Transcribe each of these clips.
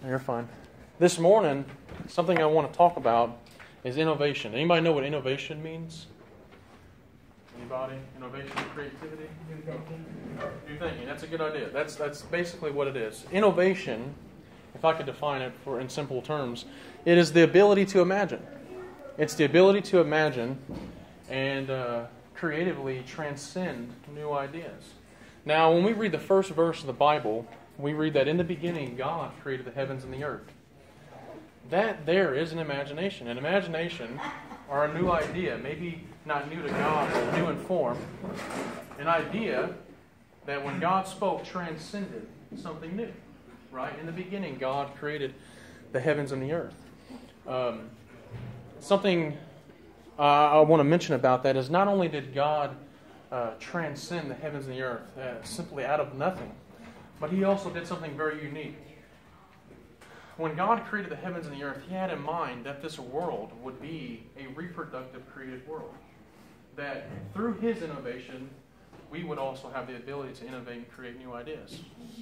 You're fine. This morning, something I want to talk about is innovation. Anybody know what innovation means? Anybody? Innovation, creativity? New thinking. That's a good idea. That's basically what it is. Innovation, if I could define it in simple terms, it is the ability to imagine. It's the ability to imagine and creatively transcend new ideas. Now, when we read the first verse of the Bible, we read that in the beginning God created the heavens and the earth. That there is an imagination. An imagination, or a new idea, maybe not new to God, but new in form. An idea that when God spoke transcended something new. Right? In the beginning God created the heavens and the earth. Something I want to mention about that is not only did God transcend the heavens and the earth simply out of nothing, but He also did something very unique. When God created the heavens and the earth, He had in mind that this world would be a reproductive, creative world. That through His innovation, we would also have the ability to innovate and create new ideas.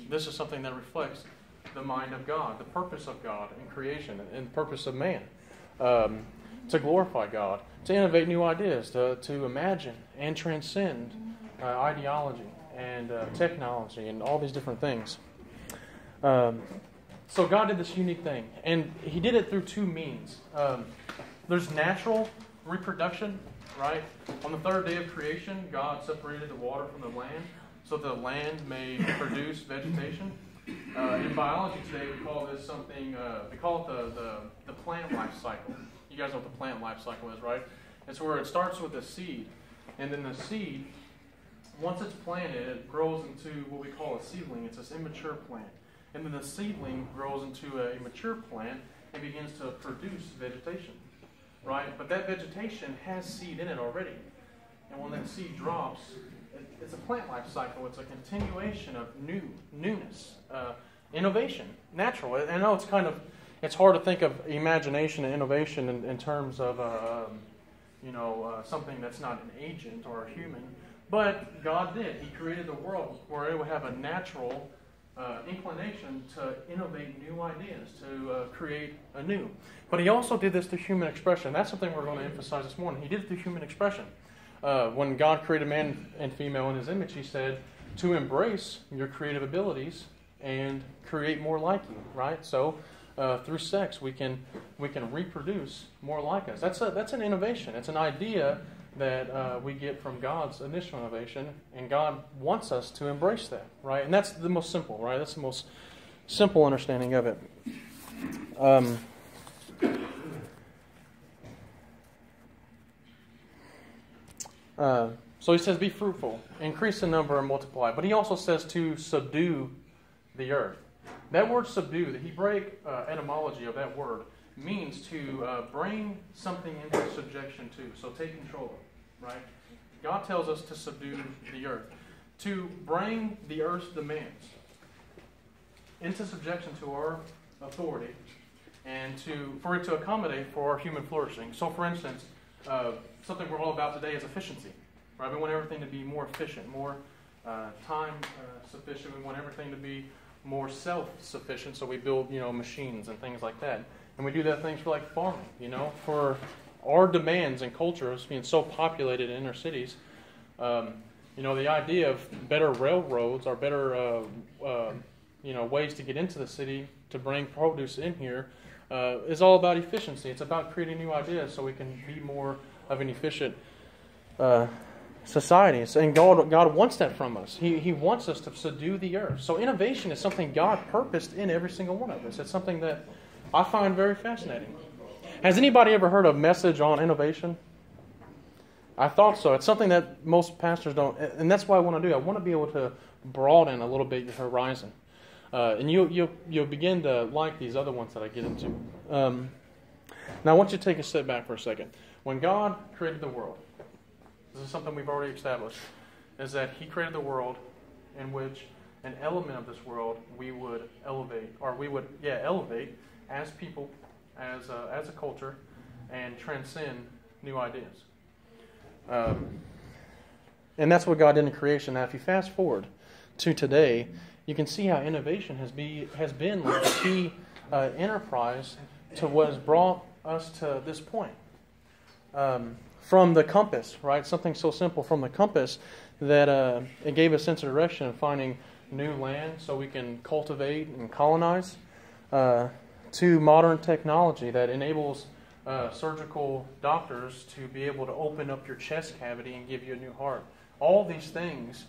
This is something that reflects the mind of God, the purpose of God in creation, and the purpose of man. To glorify God, to innovate new ideas, to imagine and transcend ideology and technology and all these different things. So God did this unique thing, and He did it through two means. There's natural reproduction, right? On the third day of creation, God separated the water from the land so the land may produce vegetation. In biology today, we call this something, we call it the plant life cycle. You guys know what the plant life cycle is, right? It's where it starts with a seed, and then the seed, once it's planted, it grows into what we call a seedling. It's this immature plant. And then the seedling grows into a mature plant and begins to produce vegetation, right? But that vegetation has seed in it already. And when that seed drops, it's a plant life cycle. It's a continuation of newness, innovation, natural. I know it's hard to think of imagination and innovation in terms of something that's not an agent or a human. But God did. He created the world where it would have a natural inclination to innovate new ideas, to create anew. But He also did this through human expression. That's something we're going to emphasize this morning. He did it through human expression. When God created man and female in His image, He said to embrace your creative abilities and create more like you. Right? So through sex, we can reproduce more like us. That's an innovation. It's an idea that we get from God's initial innovation, and God wants us to embrace that, right? And that's the most simple, right? That's the most simple understanding of it. So He says, be fruitful, increase in number and multiply. But He also says to subdue the earth. That word subdue, the Hebraic etymology of that word, means to bring something into subjection to. So take control of it, right? God tells us to subdue the earth. To bring the earth's demands into subjection to our authority, and for it to accommodate for our human flourishing. So for instance, something we're all about today is efficiency. Right? We want everything to be more efficient, more time sufficient. We want everything to be more self-sufficient, so we build, machines and things like that. And we do that things for like farming, for our demands and cultures being so populated in inner cities. The idea of better railroads or better, ways to get into the city to bring produce in here is all about efficiency. It's about creating new ideas so we can be more of an efficient society. And God wants that from us. He wants us to subdue the earth. So innovation is something God purposed in every single one of us. It's something that I find very fascinating. Has anybody ever heard a message on innovation? I thought so. It's something that most pastors don't, and that's what I want to do. I want to be able to broaden a little bit your horizon, and you'll begin to like these other ones that I get into. Now, I want you to take a step back for a second. When God created the world, this is something we've already established, is that He created the world in which an element of this world we would elevate as people, as a culture, and transcend new ideas. And that's what God did in creation. Now, if you fast forward to today, you can see how innovation has been like a key enterprise to what has brought us to this point. From the compass, right? Something so simple from the compass that it gave a sense of direction in finding new land so we can cultivate and colonize, to modern technology that enables surgical doctors to be able to open up your chest cavity and give you a new heart. All these things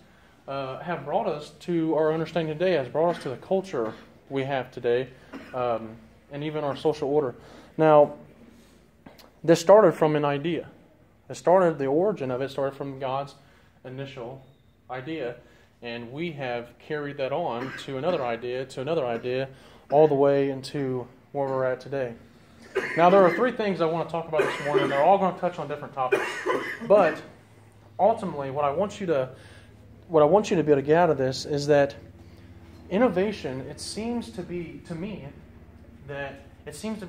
have brought us to our understanding today, has brought us to the culture we have today, and even our social order. Now, this started from an idea. The origin of it started from God's initial idea, and we have carried that on to another idea, all the way into where we're at today. Now, there are three things I want to talk about this morning. They're all going to touch on different topics, but ultimately, what I want you to be able to get out of this is that innovation, it seems to be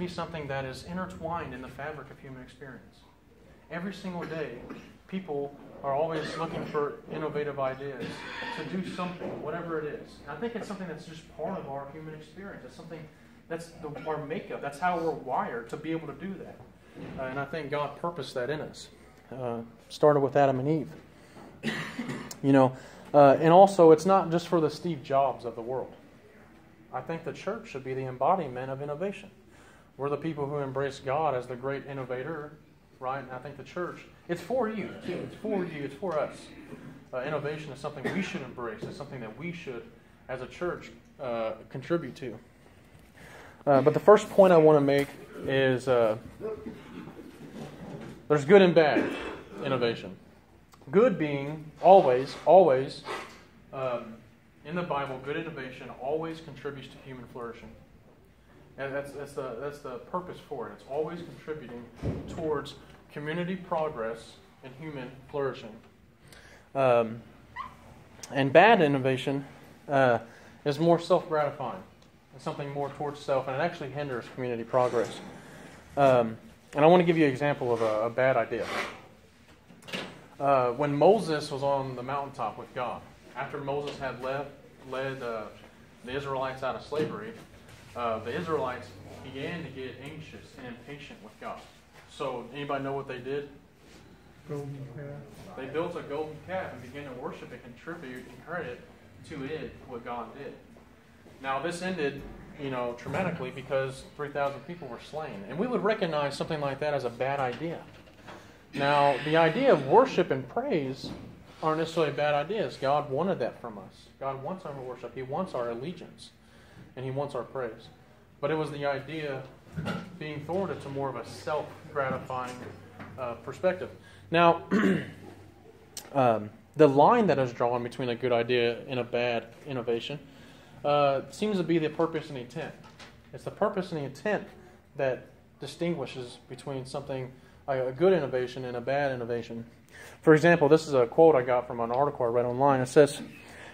something that is intertwined in the fabric of human experience. Every single day, people are always looking for innovative ideas to do something, whatever it is. And I think it's something that's just part of our human experience. It's something that's our makeup. That's how we're wired to be able to do that. And I think God purposed that in us. Started with Adam and Eve. And also, it's not just for the Steve Jobs of the world. I think the church should be the embodiment of innovation. We're the people who embrace God as the great innovator, right? And I think the church, it's for you, too. It's for you. It's for us. Innovation is something we should embrace. It's something that we should, as a church, contribute to. But the first point I want to make is there's good and bad innovation. Good being always, in the Bible, good innovation always contributes to human flourishing. And that's the purpose for it. It's always contributing towards community progress and human flourishing. And bad innovation is more self-gratifying. It's something more towards self, and it actually hinders community progress. And I want to give you an example of a bad idea. When Moses was on the mountaintop with God, after Moses had led the Israelites out of slavery, the Israelites began to get anxious and impatient with God. So, anybody know what they did? Golden calf. They built a golden calf and began to worship and contribute and credit to it what God did. Now, this ended, traumatically because 3,000 people were slain. And we would recognize something like that as a bad idea. Now, the idea of worship and praise aren't necessarily bad ideas. God wanted that from us. God wants our worship. He wants our allegiance. And He wants our praise. But it was the idea being thwarted to more of a self-gratifying perspective. Now, the line that is drawn between a good idea and a bad innovation seems to be the purpose and intent. It's the purpose and the intent that distinguishes between something, a good innovation and a bad innovation. For example, this is a quote I got from an article I read online. It says,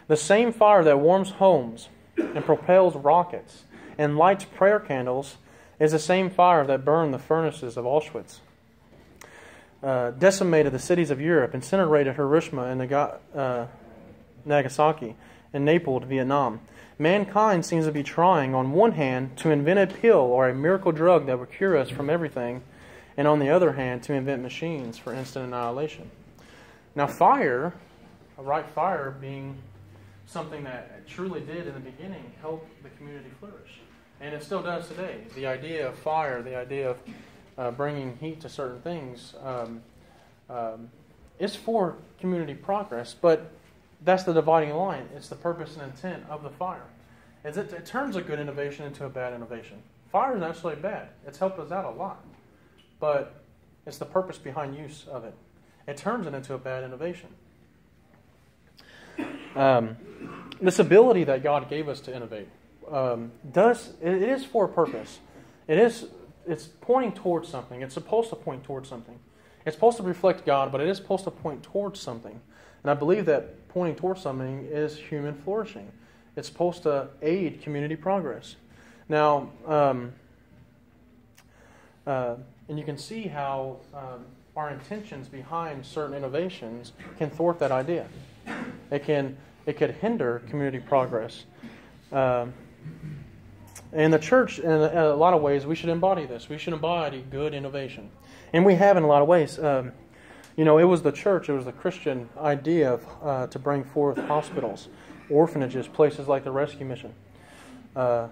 "The same fire that warms homes and propels rockets and lights prayer candles is the same fire that burned the furnaces of Auschwitz, decimated the cities of Europe, incinerated Hiroshima and Nagasaki, and napalmed Vietnam. Mankind seems to be trying, on one hand, to invent a pill or a miracle drug that will cure us from everything, and on the other hand, to invent machines for instant annihilation." Now, fire, a right fire being something that truly did in the beginning help the community flourish. And it still does today. The idea of fire, the idea of bringing heat to certain things is for community progress, but that's the dividing line. It's the purpose and intent of the fire. It turns a good innovation into a bad innovation. Fire is not necessarily bad. It's helped us out a lot. But it's the purpose behind use of it. It turns it into a bad innovation. This ability that God gave us to innovate it is for a purpose. It's pointing towards something. It's supposed to point towards something. It's supposed to reflect God, but it is supposed to point towards something. And I believe that pointing towards something is human flourishing. It's supposed to aid community progress. Now, and you can see how our intentions behind certain innovations can thwart that idea. It could hinder community progress. And the church, in a lot of ways, we should embody this. We should embody good innovation. And we have in a lot of ways. It was the church, it was the Christian idea to bring forth hospitals, orphanages, places like the Rescue Mission, for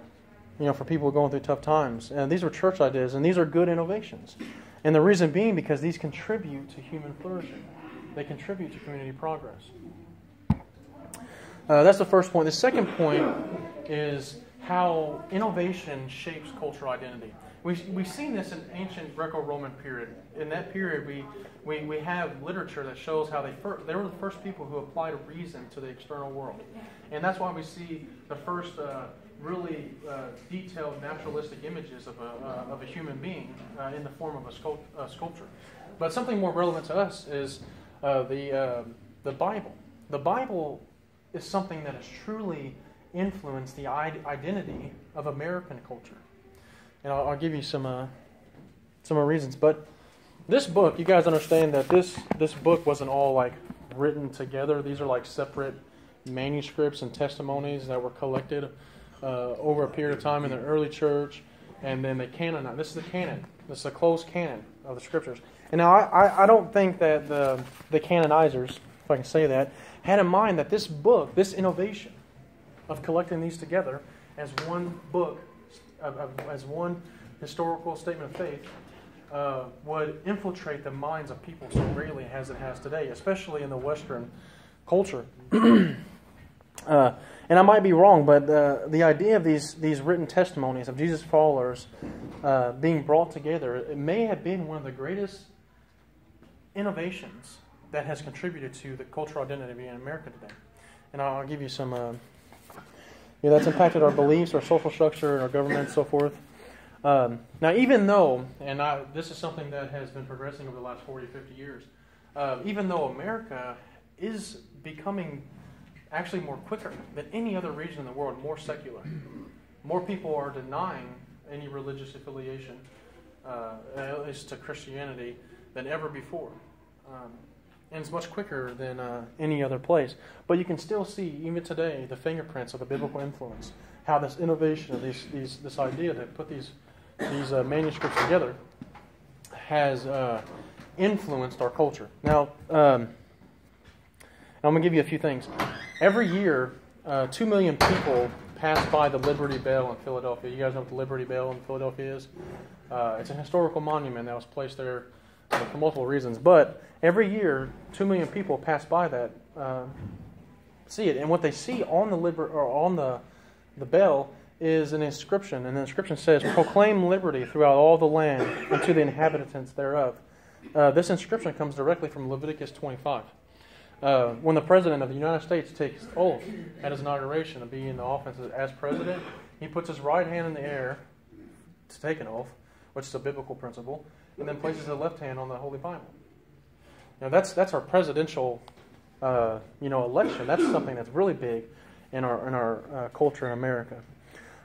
people going through tough times. And these were church ideas, and these are good innovations. And the reason being because these contribute to human flourishing. They contribute to community progress. That's the first point. The second point is how innovation shapes cultural identity. We've seen this in ancient Greco-Roman period. In that period, we have literature that shows how they were the first people who applied reason to the external world. And that's why we see the first really detailed naturalistic images of a human being in the form of a sculpture. But something more relevant to us is the Bible. The Bible is something that has truly influenced the identity of American culture. And I'll give you some reasons. But this book, you guys understand that this book wasn't all like written together. These are like separate manuscripts and testimonies that were collected over a period of time in the early church, and then they canonized. This is the canon. This is a closed canon of the Scriptures. And now I don't think that the canonizers, if I can say that, had in mind that this book, this innovation of collecting these together as one book, as one historical statement of faith, would infiltrate the minds of people so greatly as it has today, especially in the Western culture. And I might be wrong, but the idea of these written testimonies of Jesus' followers being brought together, it may have been one of the greatest innovations that has contributed to the cultural identity in America today. And I'll give you some... that's impacted our beliefs, our social structure, our government, and so forth. Now, even though, this is something that has been progressing over the last 40, 50 years, even though America is becoming actually more quicker than any other region in the world, more secular. More people are denying any religious affiliation, at least to Christianity, than ever before. And it's much quicker than any other place. But you can still see, even today, the fingerprints of the biblical influence. How this innovation of this idea to put these manuscripts together has influenced our culture. Now, I'm going to give you a few things. Every year, 2 million people pass by the Liberty Bell in Philadelphia. You guys know what the Liberty Bell in Philadelphia is? It's a historical monument that was placed there for multiple reasons. But every year, 2 million people pass by that, see it. And what they see on the bell is an inscription. And the inscription says, "Proclaim liberty throughout all the land and to the inhabitants thereof." This inscription comes directly from Leviticus 25. When the President of the United States takes oath at his inauguration to be in the office as President, he puts his right hand in the air to take an oath, which is a biblical principle, and then places his left hand on the Holy Bible. Now that's our presidential, election. That's something that's really big in our culture in America.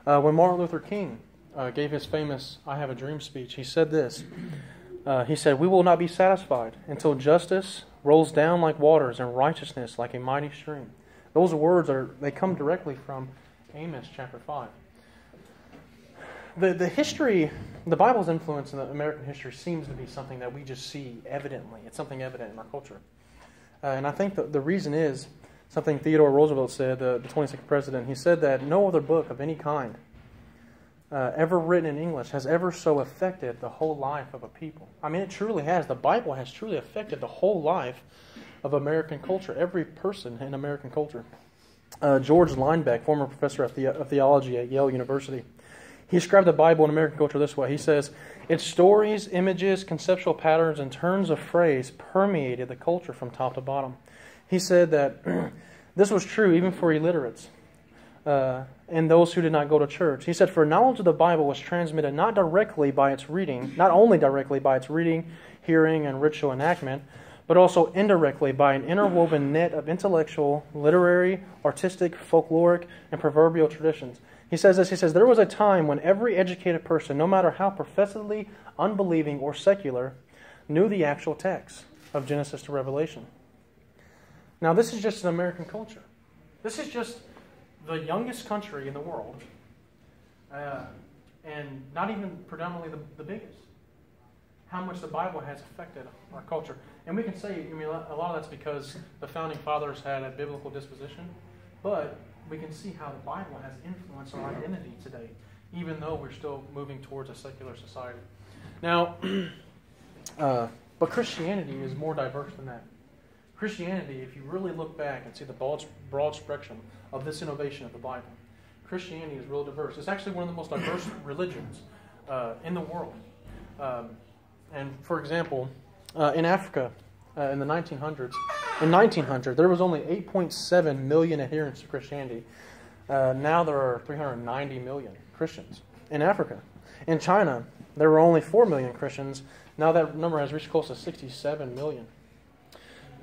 When Martin Luther King gave his famous "I Have a Dream" speech, he said this. He said, "We will not be satisfied until justice rolls down like waters and righteousness like a mighty stream." Those words they come directly from Amos chapter 5. The history, the Bible's influence in the American history seems to be something that we just see evidently. It's something evident in our culture. And I think the reason is something Theodore Roosevelt said, the 26th president. He said that no other book of any kind ever written in English has ever so affected the whole life of a people. I mean, it truly has. The Bible has truly affected the whole life of American culture, every person in American culture. George Linebeck, former professor of theology at Yale University, he described the Bible in American culture this way. He says, "Its stories, images, conceptual patterns, and turns of phrase permeated the culture from top to bottom." He said that this was true even for illiterates and those who did not go to church. He said, "For knowledge of the Bible was transmitted not only directly by its reading, hearing, and ritual enactment, but also indirectly by an interwoven net of intellectual, literary, artistic, folkloric, and proverbial traditions." He says this, he says, "There was a time when every educated person, no matter how professedly unbelieving or secular, knew the actual text of Genesis to Revelation." Now, this is just an American culture. This is just the youngest country in the world and not even predominantly the biggest. How much the Bible has affected our culture. And we can say, a lot of that's because the founding fathers had a biblical disposition, but we can see how the Bible has influenced our identity today, even though we're still moving towards a secular society. Now, but Christianity is more diverse than that. Christianity, if you really look back and see the broad spectrum of this innovation of the Bible, Christianity is real diverse. It's actually one of the most diverse religions in the world. And for example, in Africa, in the 1900s, there was only 8.7 million adherents to Christianity. Now there are 390 million Christians in Africa. In China, there were only 4 million Christians. Now that number has reached close to 67 million.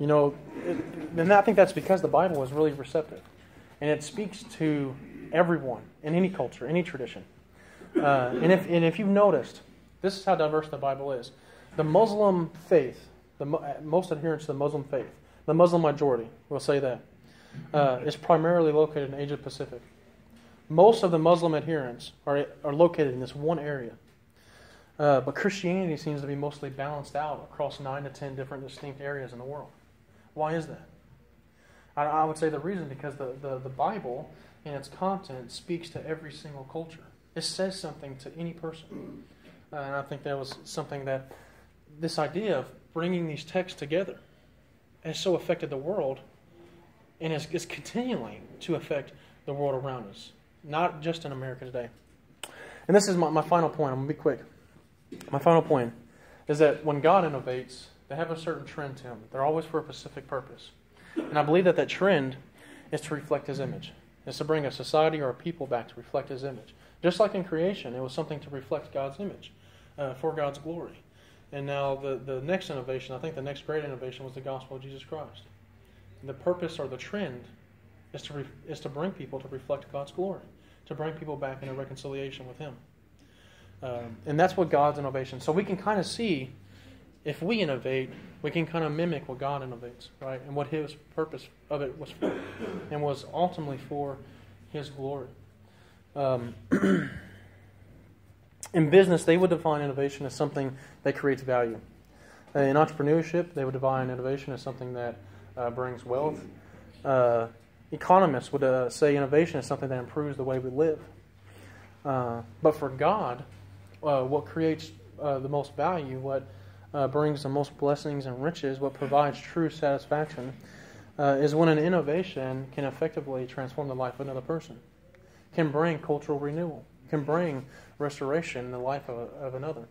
And I think that's because the Bible is really receptive. And it speaks to everyone in any culture, any tradition. And if you've noticed, this is how diverse the Bible is. The Muslim faith, most adherents to the Muslim faith, the Muslim majority, we'll say that, is primarily located in Asia Pacific. Most of the Muslim adherents are located in this one area. But Christianity seems to be mostly balanced out across 9 to 10 different distinct areas in the world. Why is that? I would say the reason because the Bible and its content speaks to every single culture. It says something to any person. And I think that was something that this idea of bringing these texts together has so affected the world and is continuing to affect the world around us, not just in America today. And this is my final point. I'm going to be quick. My final point is that when God innovates, they have a certain trend to Him. They're always for a specific purpose. And I believe that trend is to reflect His image. It's to bring a society or a people back to reflect His image. Just like in creation, it was something to reflect God's image, for God's glory. And now the next innovation, I think the next great innovation was the gospel of Jesus Christ. And the purpose or the trend is to bring people to reflect God's glory, to bring people back into reconciliation with Him. And that's what God's innovation. So we can kind of see, if we innovate, we can kind of mimic what God innovates, right? And what His purpose of it was for, and was ultimately for His glory. In business, they would define innovation as something that creates value. In entrepreneurship, they would define innovation as something that brings wealth. Economists would say innovation is something that improves the way we live. But for God, what creates the most value, what brings the most blessings and riches, what provides true satisfaction, is when an innovation can effectively transform the life of another person, can bring cultural renewal, can bring restoration in the life of another.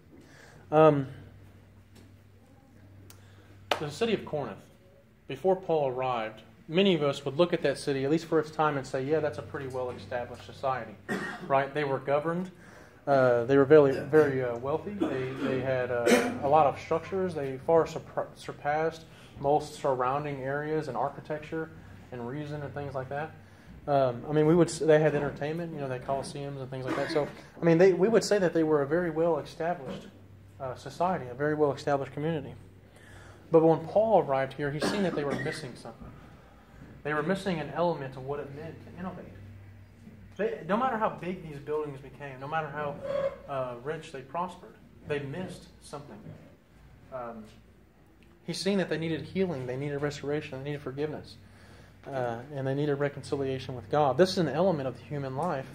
The city of Corinth, before Paul arrived, many of us would look at that city, at least for its time, and say, yeah, that's a pretty well-established society. Right? They were governed. They were very, very wealthy. They had a lot of structures. They far surpassed most surrounding areas in architecture and reason and things like that. They had entertainment, they had coliseums and things like that. So, we would say that they were a very well-established society, a very well-established community. But when Paul arrived here, he's seen that they were missing something. They were missing an element of what it meant to innovate. No matter how big these buildings became, no matter how rich they prospered, they missed something. He's seen that they needed healing, they needed restoration, they needed forgiveness. And they needed reconciliation with God. This is an element of the human life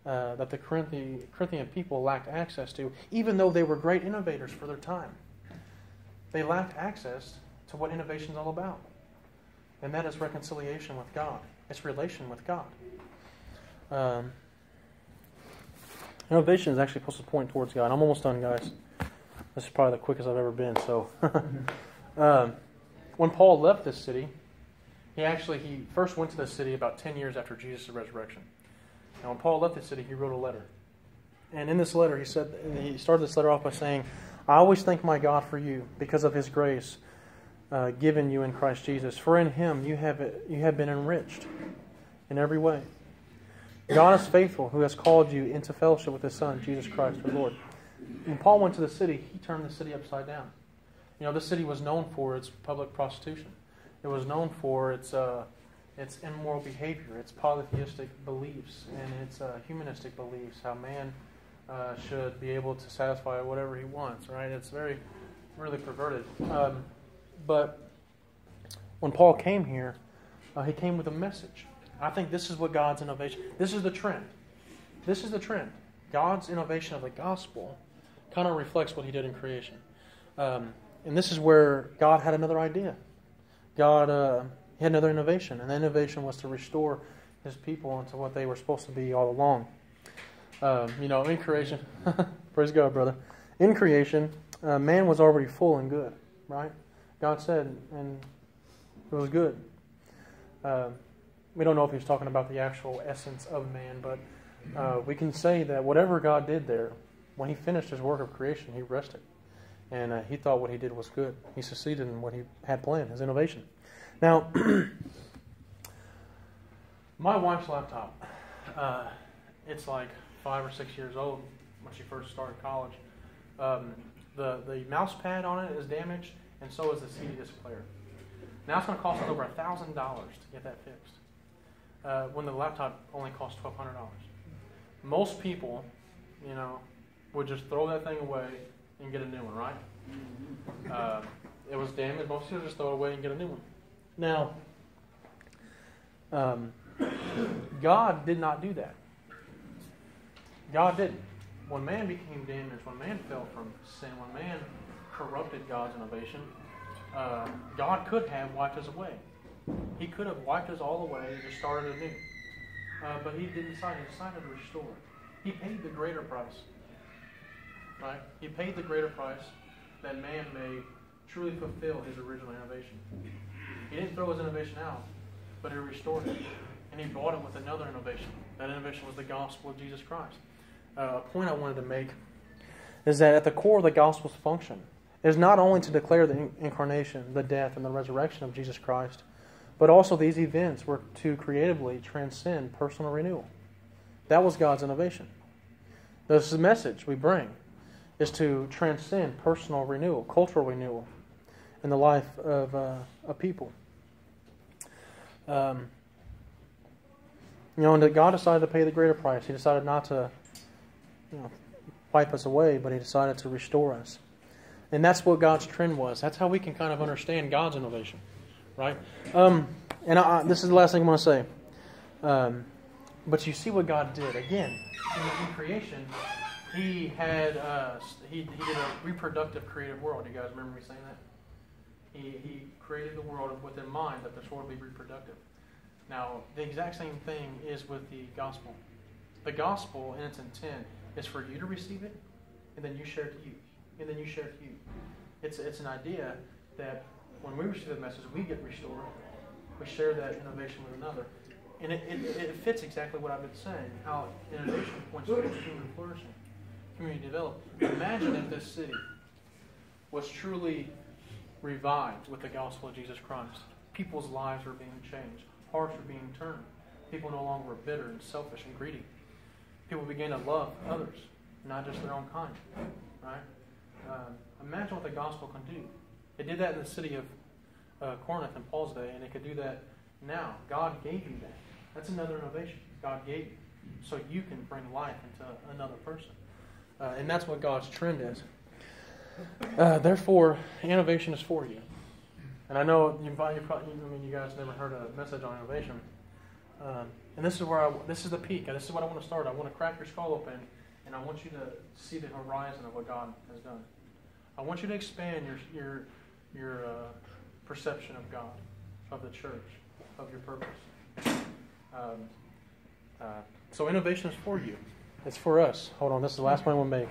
that the Corinthian people lacked access to, even though they were great innovators for their time. They lacked access to what innovation is all about. And that is reconciliation with God. It's relation with God. Innovation is actually supposed to point towards God. I'm almost done, guys. This is probably the quickest I've ever been. So, when Paul left this city, he first went to the city about 10 years after Jesus' resurrection. Now, when Paul left the city, he wrote a letter. And in this letter, he started this letter off by saying, I always thank my God for you because of His grace given you in Christ Jesus. For in Him you have been enriched in every way. God is faithful, who has called you into fellowship with His Son, Jesus Christ, our Lord. When Paul went to the city, he turned the city upside down. This city was known for its public prostitution. It was known for its It's immoral behavior. It's polytheistic beliefs, and it's humanistic beliefs. How man should be able to satisfy whatever he wants. Right? It's really perverted. But when Paul came here, he came with a message. I think this is what God's innovation. This is the trend. This is the trend. God's innovation of the gospel kind of reflects what He did in creation. And this is where God had another idea. God he had another innovation, and that innovation was to restore His people into what they were supposed to be all along. In creation, praise God, brother. In creation, man was already full and good, right? God said, and it was good. We don't know if He was talking about the actual essence of man, but we can say that whatever God did there, when He finished His work of creation, He rested. And He thought what He did was good. He succeeded in what He had planned, His innovation. Now, my wife's laptop, it's like 5 or 6 years old when she first started college. The mouse pad on it is damaged, and so is the CD disc player. Now it's going to cost us over $1,000 to get that fixed, when the laptop only costs $1,200. Most people, would just throw that thing away and get a new one, right? It was damaged. Most people just throw it away and get a new one. Now, God did not do that. God didn't. When man became damaged, when man fell from sin, when man corrupted God's innovation, God could have wiped us away. He could have wiped us all away and just started anew. But He didn't decide. He decided to restore. He paid the greater price. Right? He paid the greater price that man may truly fulfill His original innovation. He didn't throw His innovation out, but He restored it. And He brought it with another innovation. That innovation was the gospel of Jesus Christ. A point I wanted to make is that at the core of the gospel's function is not only to declare the incarnation, the death, and the resurrection of Jesus Christ, but also these events were to creatively transcend personal renewal. That was God's innovation. This is the message we bring, is to transcend personal renewal, cultural renewal in the life of a people. And that God decided to pay the greater price. He decided not to wipe us away, but He decided to restore us. And that's what God's trend was. That's how we can kind of understand God's innovation, right? This is the last thing I want to say. But you see what God did. Again, in creation, He had He did a reproductive creative world. You guys remember me saying that? He created the world with in mind that this world would be reproductive. Now, the exact same thing is with the gospel. The gospel, in its intent, is for you to receive it, and then you share it to you, and then you share it to you. It's an idea that when we receive the message, we get restored. We share that innovation with another. And it fits exactly what I've been saying, how innovation points towards human flourishing, community development. Imagine if this city was truly revived with the gospel of Jesus Christ. People's lives were being changed. Hearts were being turned. People no longer were bitter and selfish and greedy. People began to love others, not just their own kind. Right? Imagine what the gospel can do. It did that in the city of Corinth in Paul's day, and it could do that now. God gave you that. That's another innovation. God gave you, so you can bring life into another person. And that's what God's trend is. Therefore, innovation is for you. And I know you guys never heard a message on innovation. And this is this is the peak. This is what I want to start. I want to crack your skull open, and I want you to see the horizon of what God has done. I want you to expand your perception of God, of the church, of your purpose. So innovation is for you. It's for us. Hold on, this is the last one we'll make.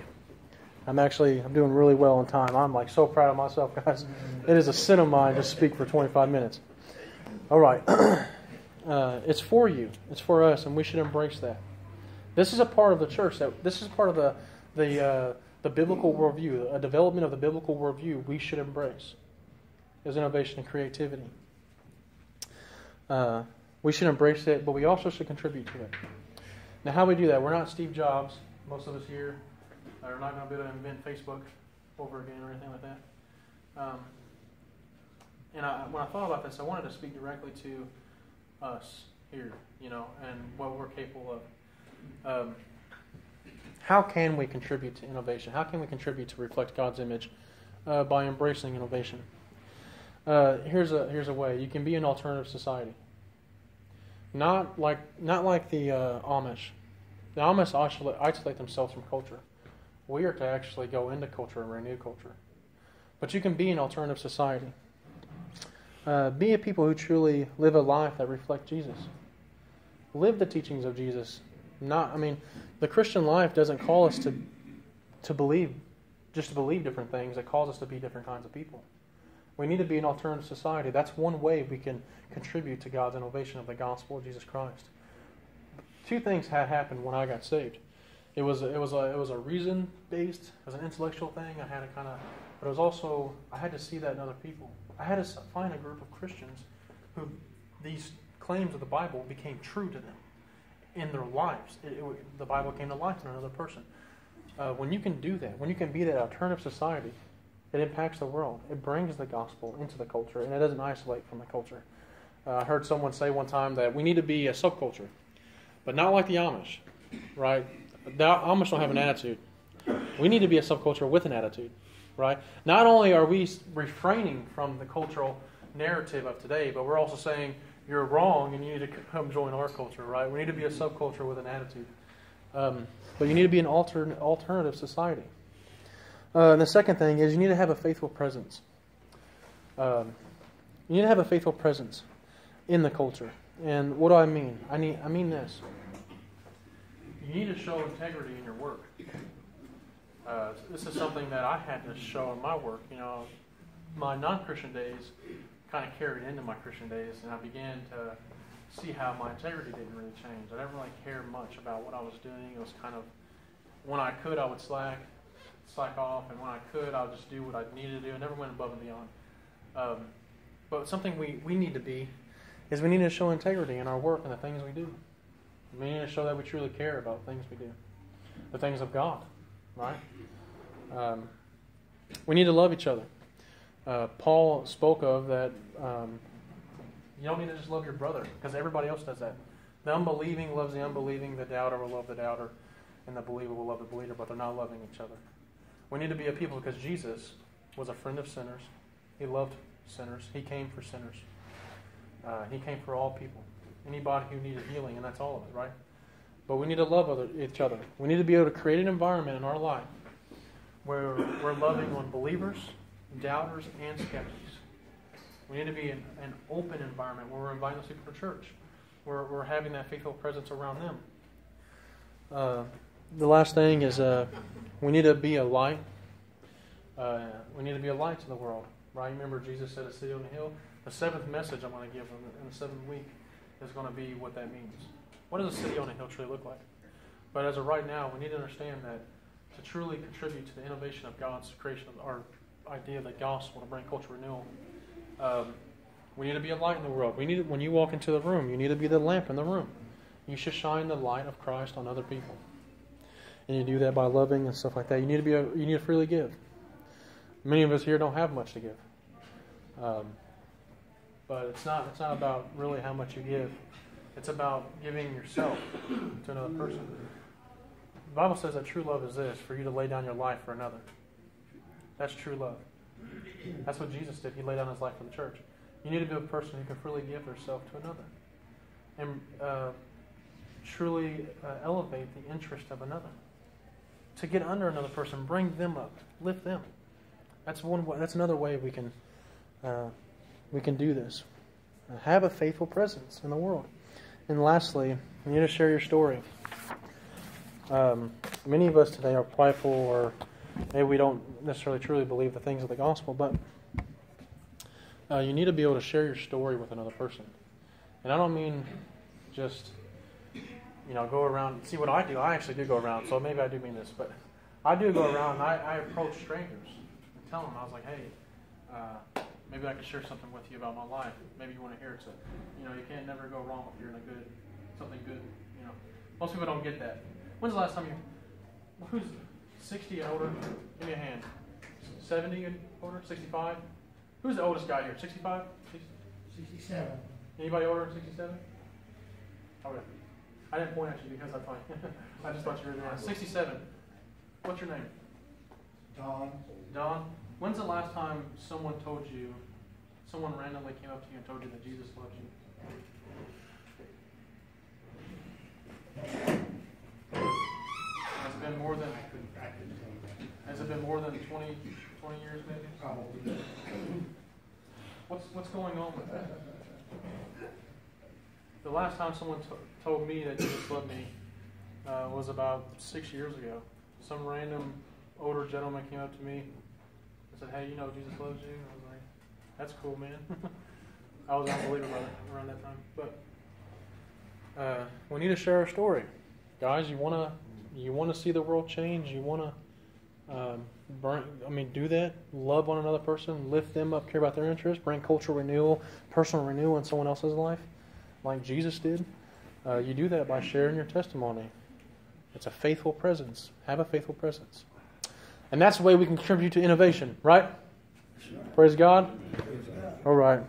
I'm doing really well on time. I'm like so proud of myself, guys. It is a sin of mine to speak for 25 minutes. All right. It's for you. It's for us, and we should embrace that. This is a part of the church. This is part of the biblical worldview, a development of the biblical worldview we should embrace. Is innovation and creativity. We should embrace it, but we also should contribute to it. Now, how we do that? We're not Steve Jobs. Most of us here are not going to be able to invent Facebook over again or anything like that. When I thought about this, I wanted to speak directly to us here, and what we're capable of. How can we contribute to innovation? How can we contribute to reflect God's image by embracing innovation? Here's a way. You can be an alternative society. Not like the Amish. The Amish isolate themselves from culture. We are to actually go into culture and renew culture. But you can be an alternative society. Be a people who truly live a life that reflect Jesus. Live the teachings of Jesus. The Christian life doesn't call us to believe different things. It calls us to be different kinds of people. We need to be an alternative society. That's one way we can contribute to God's innovation of the gospel of Jesus Christ. Two things had happened when I got saved. It was a reason based, it was an intellectual thing. But it was also, I had to see that in other people. I had to find a group of Christians who these claims of the Bible became true to them in their lives. The Bible came to life in another person. When you can do that, when you can be that alternative society, it impacts the world. It brings the gospel into the culture, and it doesn't isolate from the culture. I heard someone say one time that we need to be a subculture, but not like the Amish, right? The Amish don't have an attitude. We need to be a subculture with an attitude, right? Not only are we refraining from the cultural narrative of today, but we're also saying you're wrong and you need to come join our culture, right? We need to be a subculture with an attitude. But you need to be an alternative society. And the second thing is you need to have a faithful presence. You need to have a faithful presence in the culture. And what do I mean? I mean this. You need to show integrity in your work. This is something that I had to show in my work. My non-Christian days kind of carried into my Christian days, and I began to see how my integrity didn't really change. I didn't really care much about what I was doing. It was kind of, when I could, I would slack off, and when I could, I would just do what I needed to do. I never went above and beyond. But something we need to be is we need to show integrity in our work and the things we do. We need to show that we truly care about things we do, the things of God, right? We need to love each other. Paul spoke of that you don't need to just love your brother, because everybody else does that. The unbelieving loves the unbelieving, the doubter will love the doubter, and the believer will love the believer, but they're not loving each other. We need to be a people because Jesus was a friend of sinners. He loved sinners. He came for sinners. He came for all people. Anybody who needed healing, and that's all of it, right? But we need to love each other. We need to be able to create an environment in our life where we're loving on believers, doubters, and skeptics. We need to be an open environment where we're inviting those people to church, where we're having that faithful presence around them. The last thing is we need to be a light. We need to be a light to the world, right? Remember Jesus said, a city on a hill? The seventh message I'm going to give in the seventh week is going to be what that means. What does a city on a hill truly look like? But as of right now, we need to understand that to truly contribute to the innovation of God's creation, of our idea of the gospel to bring cultural renewal, we need to be a light in the world. When you walk into the room, you need to be the lamp in the room. You should shine the light of Christ on other people, and you do that by loving and stuff like that. You need to freely give. Many of us here don't have much to give, but it's not about really how much you give. It's about giving yourself to another person. The Bible says that true love is this: for you to lay down your life for another. That's true love. That's what Jesus did. He laid down his life for the church. You need to be a person who can freely give herself to another, and truly elevate the interest of another. To get under another person, bring them up, lift them. That's one way. That's another way we can do this. Have a faithful presence in the world. And lastly, you need to share your story. Many of us today are prideful, or maybe we don't necessarily truly believe the things of the gospel, but you need to be able to share your story with another person. And I don't mean just go around. See what I do? I actually do go around, so maybe I do mean this, but I do go around and I approach strangers and tell them, I was like, hey, maybe I can share something with you about my life. Maybe you want to hear it. So, you can't never go wrong if you're in something good. Most people don't get that. When's the last time who's 60 and older? Give me a hand. 70 and older? 65? Who's the oldest guy here? 65? 67. Anybody older than 67? Okay. I didn't point at you because I thought I just thought you were there. 67. What's your name? Don. Don. When's the last time someone randomly came up to you and told you that Jesus loves you? Has it been more than 20 years maybe? Probably. What's going on with that? The last time someone told me that Jesus loved me was about 6 years ago. Some random older gentleman came up to me and said, "Hey, you know Jesus loves you?" And I was like, "That's cool, man." I was an unbeliever around that time. But we need to share our story, guys. You wanna see the world change. You wanna do that. Love one another person, lift them up, care about their interests, bring cultural renewal, personal renewal in someone else's life, like Jesus did. You do that by sharing your testimony. It's a faithful presence. Have a faithful presence. And that's the way we can contribute to innovation, right? Sure. Praise God. All right.